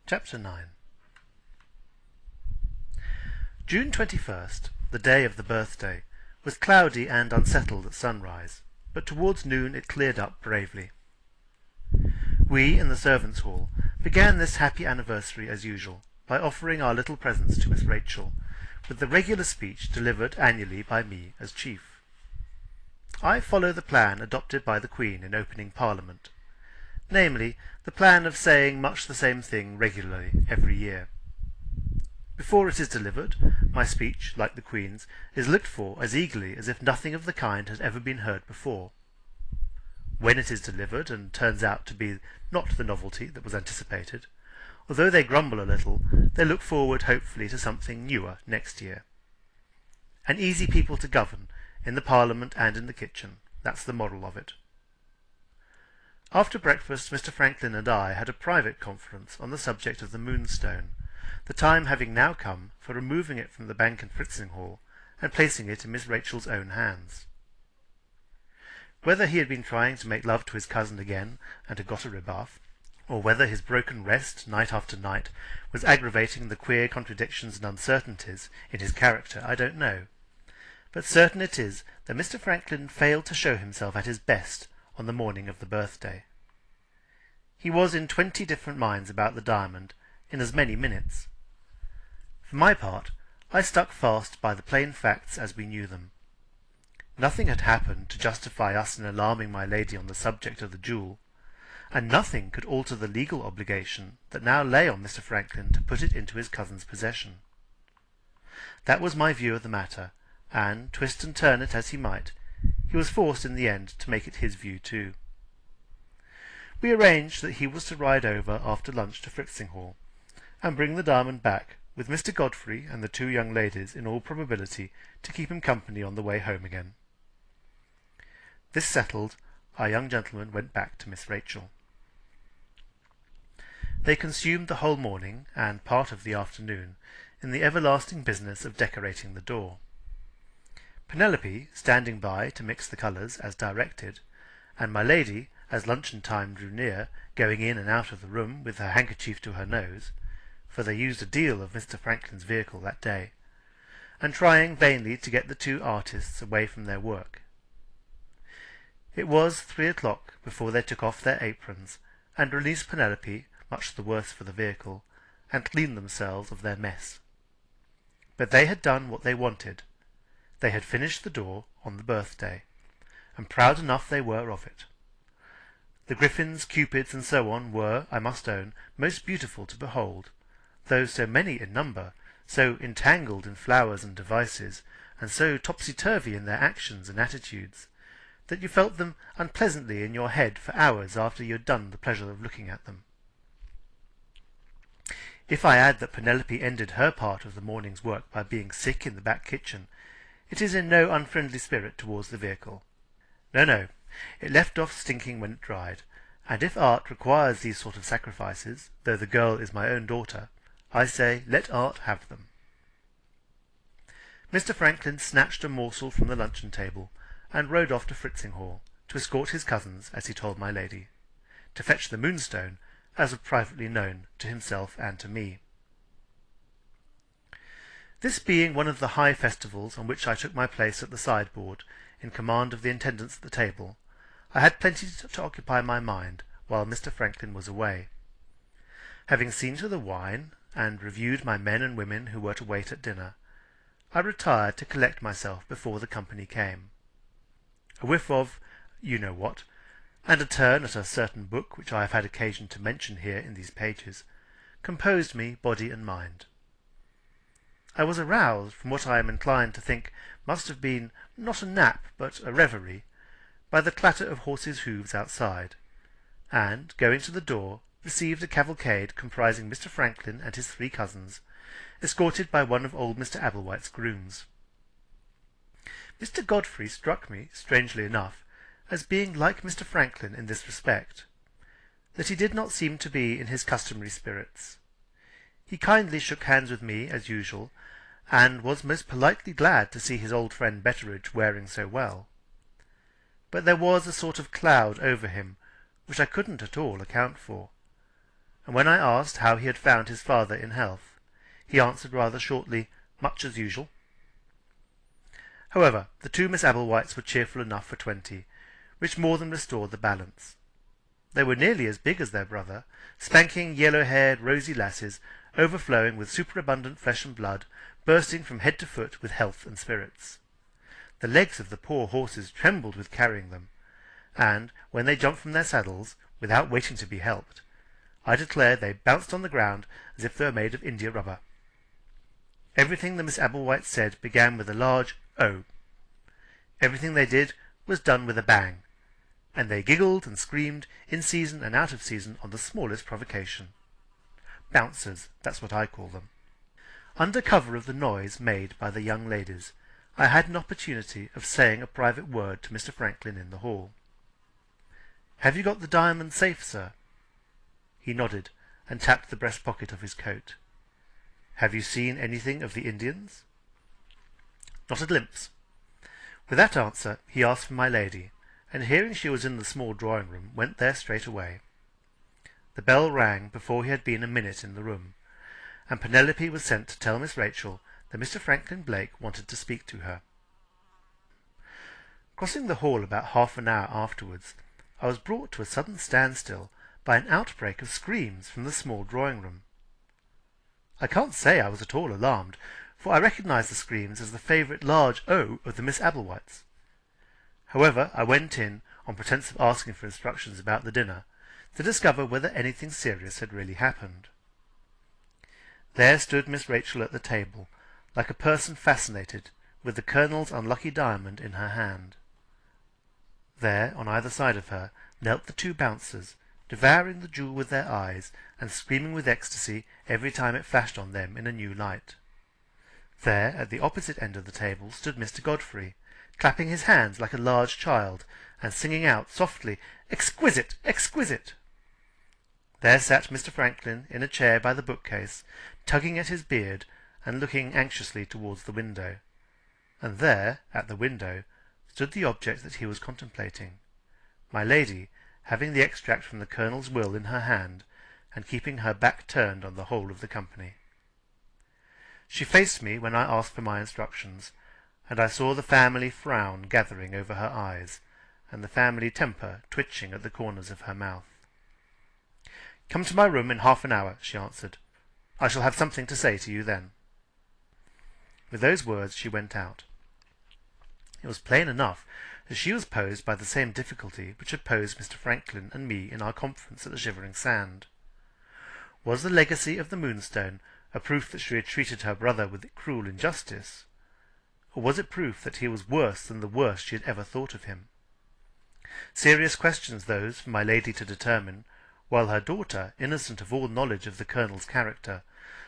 Chapter 9. June 21st, the day of the birthday, was cloudy and unsettled at sunrise, but towards noon it cleared up bravely. We, in the servants' hall, began this happy anniversary as usual, by offering our little presents to Miss Rachel, with the regular speech delivered annually by me as chief. I follow the plan adopted by the Queen in opening Parliament, namely, the plan of saying much the same thing regularly every year. Before it is delivered, my speech, like the Queen's, is looked for as eagerly as if nothing of the kind had ever been heard before. When it is delivered, and turns out to be not the novelty that was anticipated, although they grumble a little, they look forward hopefully to something newer next year. An easy people to govern, in the Parliament and in the kitchen, that's the moral of it. After breakfast, Mr. Franklin and I had a private conference on the subject of the Moonstone, the time having now come for removing it from the bank in Fritzing Hall and placing it in Miss Rachel's own hands. Whether he had been trying to make love to his cousin again and had got a rebuff, or whether his broken rest night after night was aggravating the queer contradictions and uncertainties in his character, I don't know. But certain it is that Mr. Franklin failed to show himself at his best on the morning of the birthday. He was in 20 different minds about the diamond in as many minutes. For my part, I stuck fast by the plain facts as we knew them. Nothing had happened to justify us in alarming my lady on the subject of the jewel, and nothing could alter the legal obligation that now lay on Mr. Franklin to put it into his cousin's possession. That was my view of the matter, and, twist and turn it as he might, he was forced in the end to make it his view too. We arranged that he was to ride over after lunch to Fritzing Hall, and bring the diamond back, with Mr. Godfrey and the 2 young ladies in all probability to keep him company on the way home again. This settled, our young gentleman went back to Miss Rachel. They consumed the whole morning, and part of the afternoon, in the everlasting business of decorating the door. Penelope standing by to mix the colours as directed, and my lady, as luncheon time drew near, going in and out of the room with her handkerchief to her nose, for they used a deal of Mr. Franklin's vehicle that day, and trying vainly to get the 2 artists away from their work. It was 3 o'clock before they took off their aprons, and released Penelope, much the worse for the vehicle, and cleaned themselves of their mess. But they had done what they wanted. They had finished the door on the birthday, and proud enough they were of it. The griffins, cupids, and so on were, I must own, most beautiful to behold, though so many in number, so entangled in flowers and devices, and so topsy-turvy in their actions and attitudes, that you felt them unpleasantly in your head for hours after you had done the pleasure of looking at them. If I add that Penelope ended her part of the morning's work by being sick in the back kitchen, it is in no unfriendly spirit towards the vehicle. No, it left off stinking when it dried, and if art requires these sort of sacrifices, though the girl is my own daughter, I say let art have them. Mr. Franklin snatched a morsel from the luncheon table, and rode off to Fritzing Hall, to escort his cousins, as he told my lady, to fetch the Moonstone, as was privately known to himself and to me. This being one of the high festivals on which I took my place at the sideboard, in command of the attendants at the table, I had plenty to occupy my mind while Mr. Franklin was away. Having seen to the wine, and reviewed my men and women who were to wait at dinner, I retired to collect myself before the company came. A whiff of you-know-what, and a turn at a certain book which I have had occasion to mention here in these pages, composed me body and mind. I was aroused from what I am inclined to think must have been not a nap but a reverie, by the clatter of horses' hoofs outside, and, going to the door, received a cavalcade comprising Mr. Franklin and his 3 cousins, escorted by one of old Mr. Ablewhite's grooms. Mr. Godfrey struck me, strangely enough, as being like Mr. Franklin in this respect, that he did not seem to be in his customary spirits. He kindly shook hands with me, as usual, and was most politely glad to see his old friend Betteridge wearing so well. But there was a sort of cloud over him, which I couldn't at all account for, and when I asked how he had found his father in health, he answered rather shortly, "Much as usual." However, the two Miss Applewhites were cheerful enough for 20, which more than restored the balance. They were nearly as big as their brother, spanking, yellow-haired, rosy lasses, overflowing with superabundant flesh and blood, bursting from head to foot with health and spirits. The legs of the poor horses trembled with carrying them, and, when they jumped from their saddles, without waiting to be helped, I declare they bounced on the ground as if they were made of india rubber. Everything the Miss Applewhites said began with a large "Oh." Everything they did was done with a bang, and they giggled and screamed in season and out of season on the smallest provocation. Bouncers, that's what I call them. Under cover of the noise made by the young ladies, I had an opportunity of saying a private word to Mr. Franklin in the hall. "Have you got the diamond safe, sir?" He nodded and tapped the breast pocket of his coat. "Have you seen anything of the Indians?" "Not a glimpse." With that answer he asked for my lady, and hearing she was in the small drawing-room, went there straight away. The bell rang before he had been a minute in the room, and Penelope was sent to tell Miss Rachel that Mr. Franklin Blake wanted to speak to her. Crossing the hall about half an hour afterwards, I was brought to a sudden standstill by an outbreak of screams from the small drawing-room. I can't say I was at all alarmed, for I recognized the screams as the favourite large "Oh" of the Miss Applewhites. However, I went in, on pretence of asking for instructions about the dinner, to discover whether anything serious had really happened. There stood Miss Rachel at the table, like a person fascinated, with the Colonel's unlucky diamond in her hand. There, on either side of her, knelt the two bouncers, devouring the jewel with their eyes, and screaming with ecstasy every time it flashed on them in a new light. There, at the opposite end of the table, stood Mr. Godfrey, clapping his hands like a large child, and singing out softly, "Exquisite! Exquisite!" There sat Mr. Franklin in a chair by the bookcase, tugging at his beard and looking anxiously towards the window. And there, at the window, stood the object that he was contemplating, my lady, having the extract from the Colonel's will in her hand, and keeping her back turned on the whole of the company. She faced me when I asked for my instructions, and I saw the family frown gathering over her eyes, and the family temper twitching at the corners of her mouth. "Come to my room in half an hour," she answered. "I shall have something to say to you then." With those words she went out. It was plain enough that she was posed by the same difficulty which had posed Mr. Franklin and me in our conference at the Shivering Sand. Was the legacy of the Moonstone a proof that she had treated her brother with cruel injustice, or was it proof that he was worse than the worst she had ever thought of him? Serious questions those for my lady to determine, while her daughter, innocent of all knowledge of the Colonel's character,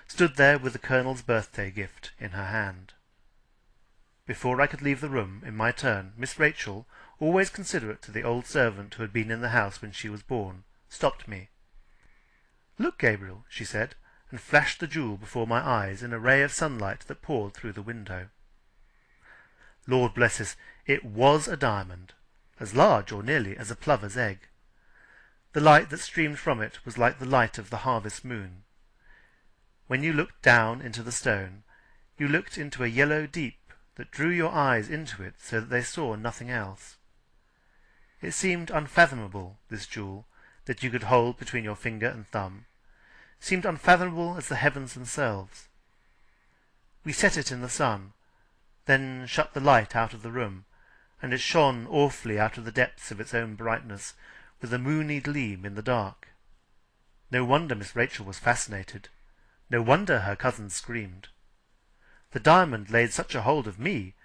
stood there with the Colonel's birthday gift in her hand. Before I could leave the room, in my turn, Miss Rachel, always considerate to the old servant who had been in the house when she was born, stopped me. "Look, Gabriel," she said, and flashed the jewel before my eyes in a ray of sunlight that poured through the window. Lord bless us, it was a diamond, as large or nearly as a plover's egg. The light that streamed from it was like the light of the harvest moon. When you looked down into the stone, you looked into a yellow deep that drew your eyes into it so that they saw nothing else. It seemed unfathomable, this jewel, that you could hold between your finger and thumb, seemed unfathomable as the heavens themselves. We set it in the sun, then shut the light out of the room, and it shone awfully out of the depths of its own brightness, with a moony gleam in the dark. No wonder Miss Rachel was fascinated. No wonder her cousins screamed. The diamond laid such a hold of me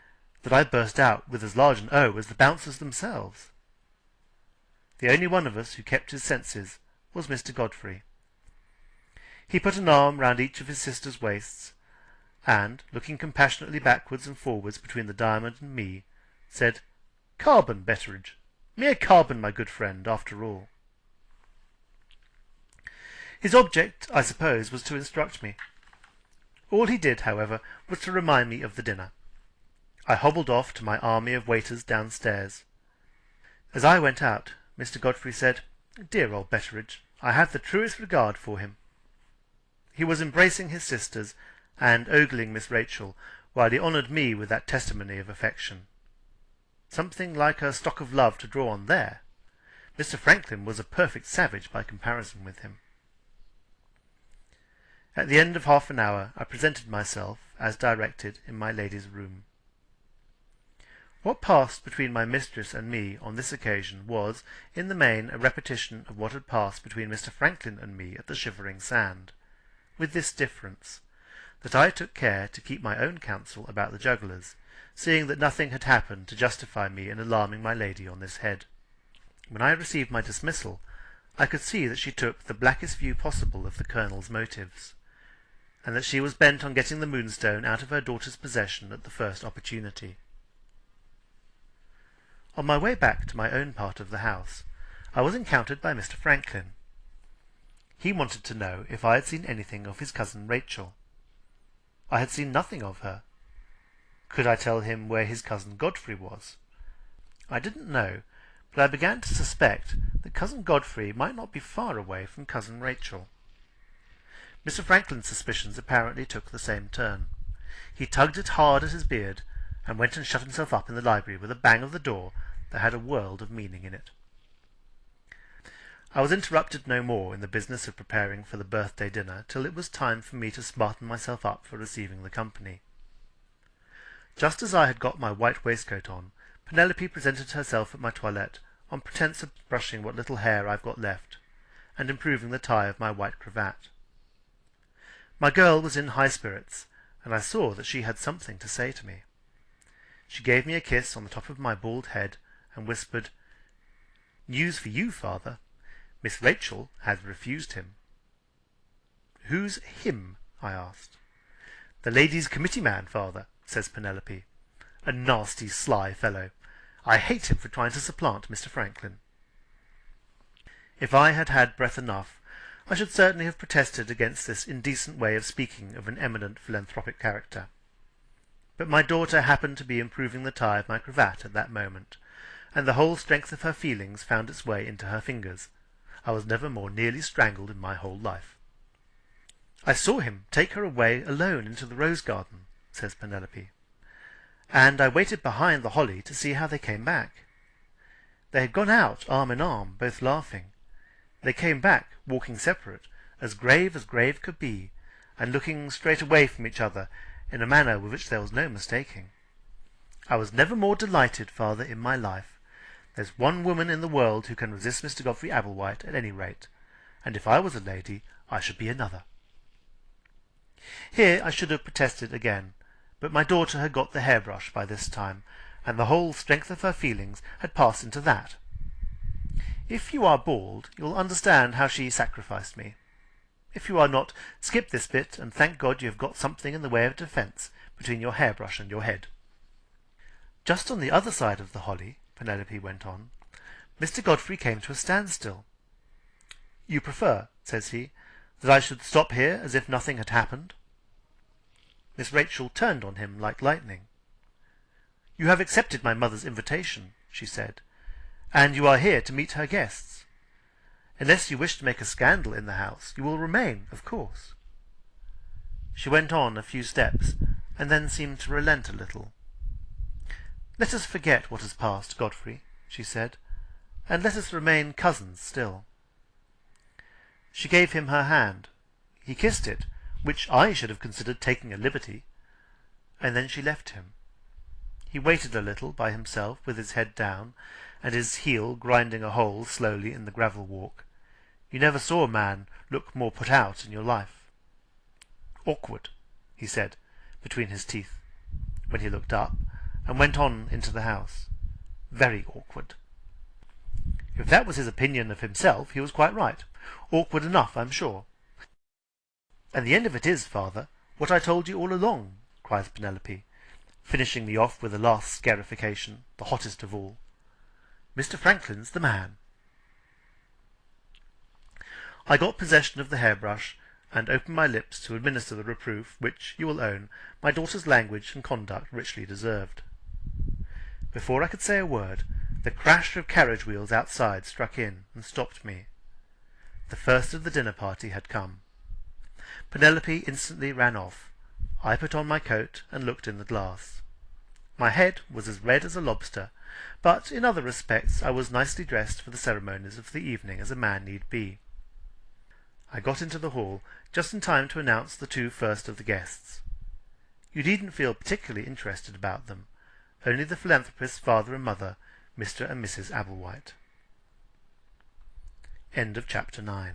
that I burst out with as large an "Oh" as the bouncers themselves. The only one of us who kept his senses was Mr. Godfrey. He put an arm round each of his sisters' waists, and, looking compassionately backwards and forwards between the diamond and me, said, "Carbon, Betteridge, mere carbon, my good friend, after all." His object, I suppose, was to instruct me. All he did, however, was to remind me of the dinner. I hobbled off to my army of waiters downstairs. As I went out, Mr. Godfrey said, "Dear old Betteridge, I have the truest regard for him. He was embracing his sisters and ogling Miss Rachel, while he honoured me with that testimony of affection. Something like a stock of love to draw on there. Mr. Franklin was a perfect savage by comparison with him. At the end of half an hour I presented myself, as directed, in my lady's room. What passed between my mistress and me on this occasion was, in the main, a repetition of what had passed between Mr. Franklin and me at the Shivering Sand, with this difference, that I took care to keep my own counsel about the jugglers, seeing that nothing had happened to justify me in alarming my lady on this head. When I received my dismissal, I could see that she took the blackest view possible of the Colonel's motives, and that she was bent on getting the Moonstone out of her daughter's possession at the first opportunity. On my way back to my own part of the house, I was encountered by Mr. Franklin. He wanted to know if I had seen anything of his cousin Rachel. I had seen nothing of her. Could I tell him where his cousin Godfrey was? I didn't know, but I began to suspect that cousin Godfrey might not be far away from cousin Rachel. Mr. Franklin's suspicions apparently took the same turn. He tugged it hard at his beard, and went and shut himself up in the library with a bang of the door that had a world of meaning in it. I was interrupted no more in the business of preparing for the birthday dinner till it was time for me to smarten myself up for receiving the company. Just as I had got my white waistcoat on, Penelope presented herself at my toilette on pretence of brushing what little hair I've got left, and improving the tie of my white cravat. My girl was in high spirits, and I saw that she had something to say to me. She gave me a kiss on the top of my bald head, and whispered, "News for you, father. Miss Rachel has refused him." "Who's him?" I asked. "The ladies' committee man, father," says Penelope. "A nasty, sly fellow. I hate him for trying to supplant Mr. Franklin." If I had had breath enough, I should certainly have protested against this indecent way of speaking of an eminent philanthropic character. But my daughter happened to be improving the tie of my cravat at that moment, and the whole strength of her feelings found its way into her fingers. I was never more nearly strangled in my whole life. "I saw him take her away alone into the rose garden," says Penelope, "and I waited behind the holly to see how they came back. They had gone out arm in arm, both laughing. They came back, walking separate, as grave could be, and looking straight away from each other in a manner with which there was no mistaking. I was never more delighted, father, in my life. There's one woman in the world who can resist Mr. Godfrey Ablewhite at any rate, and if I was a lady, I should be another." Here I should have protested again, but my daughter had got the hairbrush by this time, and the whole strength of her feelings had passed into that. If you are bald, you'll understand how she sacrificed me. If you are not, skip this bit, and thank God you have got something in the way of defence between your hairbrush and your head. "Just on the other side of the holly," Penelope went on, "Mr. Godfrey came to a standstill. 'You prefer,' says he, 'that I should stop here as if nothing had happened?' Miss Rachel turned on him like lightning. 'You have accepted my mother's invitation,' she said, 'and you are here to meet her guests. Unless you wish to make a scandal in the house, you will remain, of course.' She went on a few steps, and then seemed to relent a little. 'Let us forget what has passed, Godfrey,' she said, 'and let us remain cousins still.' She gave him her hand. He kissed it, which I should have considered taking a liberty, and then she left him. He waited a little by himself with his head down, and his heel grinding a hole slowly in the gravel walk. You never saw a man look more put out in your life. 'Awkward,' he said, between his teeth, when he looked up, and went on into the house. 'Very awkward.' If that was his opinion of himself, he was quite right. Awkward enough, I'm sure. "And the end of it is, father, what I told you all along," cries Penelope, finishing me off with a last scarification, the hottest of all. "Mr. Franklin's the man." I got possession of the hairbrush, and opened my lips to administer the reproof which, you will own, my daughter's language and conduct richly deserved. Before I could say a word, the crash of carriage wheels outside struck in and stopped me. The first of the dinner party had come. Penelope instantly ran off. I put on my coat and looked in the glass. My head was as red as a lobster, but in other respects I was nicely dressed for the ceremonies of the evening as a man need be. I got into the hall just in time to announce the two first of the guests. You needn't feel particularly interested about them, only the philanthropist's father and mother, Mr. and Mrs. Applewhite. End of chapter 9.